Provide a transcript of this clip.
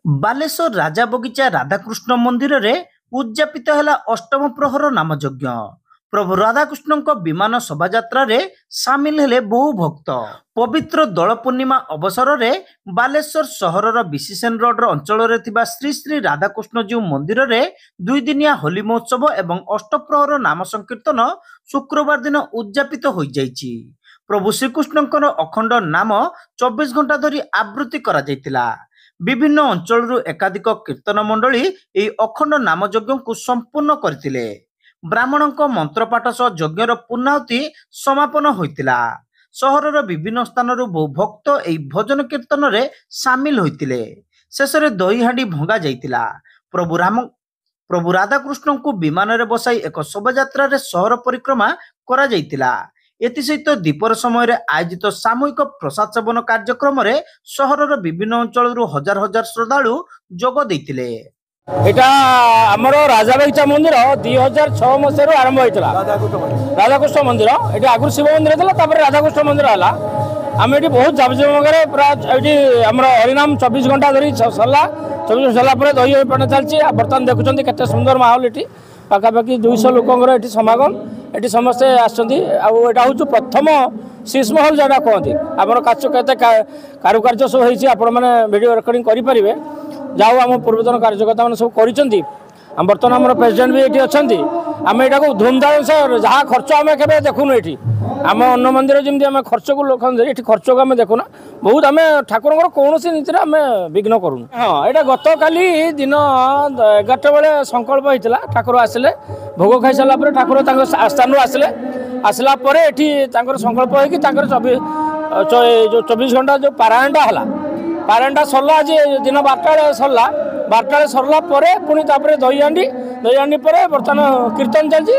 ବାଲେଶ୍ୱର ରାଜା ବଗିଚା ରାଧାକୃଷ୍ଣ ମନ୍ଦିରରେ ଉଦ୍ଯାପିତ ହେଲା ଅଷ୍ଟମ ପ୍ରହର ନାମଯଜ୍ଞ। ପ୍ରଭୁ ରାଧାକୃଷ୍ଣଙ୍କ ବିମାନ ଶୋଭାଯାତ୍ରାରେ ସାମିଲ ହେଲେ ବହୁ ଭକ୍ତ। ପବିତ୍ର ଦୋଳ ପୂର୍ଣ୍ଣିମା ଅବସରରେ ବାଲେଶ୍ୱର ସହରର ବିସିସେନ ରୋଡ ଅଞ୍ଚଳରେ ଥିବା ଶ୍ରୀ ଶ୍ରୀ ରାଧାକୃଷ୍ଣଜୀଉ ମନ୍ଦିରରେ ଦୁଇଦିନିଆ ହୋଲି ମହୋତ୍ସବ ଏବଂ ଅଷ୍ଟପ୍ରହର ନାମ ସଂକୀର୍ତ୍ତନ ଶୁକ୍ରବାର ଦିନ ଉଦ୍ଯାପିତ ହୋଇଯାଇଛି। ପ୍ରଭୁ ଶ୍ରୀକୃଷ୍ଣଙ୍କର ଅଖଣ୍ଡ ନାମ 24 ଘଣ୍ଟା ଧରି ଆବୃତ୍ତି କରାଯାଇଥିଲା। ବିଭିନ୍ନ ଅଞ୍ଚଳରୁ ଏକାଧିକ କୀର୍ତ୍ତନ ମଣ୍ଡଳୀ ଏହି ଅଖଣ୍ଡ ନାମ ଯଜ୍ଞକୁ ସମ୍ପୂର୍ଣ୍ଣ କରିଥିଲେ। ବ୍ରାହ୍ମଣଙ୍କ ମନ୍ତ୍ରପାଠ ସହ ଯଜ୍ଞର ପୂର୍ଣ୍ଣାହୁତି ସମାପନ ହୋଇଥିଲା। ସହରର ବିଭିନ୍ନ ସ୍ଥାନରୁ ବହୁ ଭକ୍ତ ଏହି ଭଜନ କୀର୍ତ୍ତନରେ ସାମିଲ ହୋଇଥିଲେ। ଶେଷରେ ଦହି ହାଣ୍ଡି ଭଙ୍ଗା ଯାଇଥିଲା। ପ୍ରଭୁ ରାଧାକୃଷ୍ଣଙ୍କୁ ବିମାନରେ ବସାଇ ଏକ ଶୋଭାଯାତ୍ରାରେ ସହର ପରିକ୍ରମା କରାଯାଇଥିଲା। ଏଥିସହିତ ଦୀପର ସମୟରେ ଆୟୋଜିତ ସାମୂହିକ ପ୍ରସାଦ ସେବନ କାର୍ଯ୍ୟକ୍ରମରେ ସହରର ବିଭିନ୍ନ ଅଞ୍ଚଳରୁ ହଜାର ହଜାର ଶ୍ରଦ୍ଧାଳୁ ଯୋଗ ଦେଇଥିଲେ। এটা আমার রাজা বাগিচা মন্দির 2006 মସିହାରୁ ଆରମ୍ଭ ହୋଇଥିଲା। রাধাকৃষ্ণ মন্দির এটি আগুন শিব মন্দির ଥିଲା, তারপরে রাধাকৃষ্ণ মন্দির ହେଲା। আমি এটি বহুত জাঁকজমকରେ পুরা এটি আমার হরিনাম 24 ঘণ্টা ধরি সরলা। 24 সরলা পরে দହି পাঠ চালছি। বর্তমান দেখুছেন কেতে সুন্দর মাহোল এটি। পাখাপাখি 200 লোকଙ୍କର এটি সমাগম। এটি সমস্তে আসছেন। এটা হচ্ছে প্রথম শীষমহল যেটা कहते আমার কাছে কেতে কারুকার্য সব হয়েছে। আপনার মানে ভিডিও রেকর্ডিং করে যাও আমার পূর্বতন কার্যকর্তা মানে সব করছেন। বর্তমান আমার প্রেসিডেন্ট भी এটি অনেক। আমি এটা ধুমধাম যা খরচ আমি কেবে দেখুন। এটি आम अन्न मंदिर जमी आम खर्च को लोक ये खर्च को आम देखुना बहुत आम ठाकुर कौन नीति आम विघ्न करूँ। हाँ यहाँ गत काली दिन 11टा बेले संकल्प होता ठाकुर आसिले भोग खाई सारापर ठाकुर स्थान आसिले आसला ये संकल्प होगी जो 24 घंटा जो पारायणटा है पारायणटा सरला आज दिन 12टा सरला 12टा सरला पुणी दही हांडी पर बर्तमान कीर्तन चलती।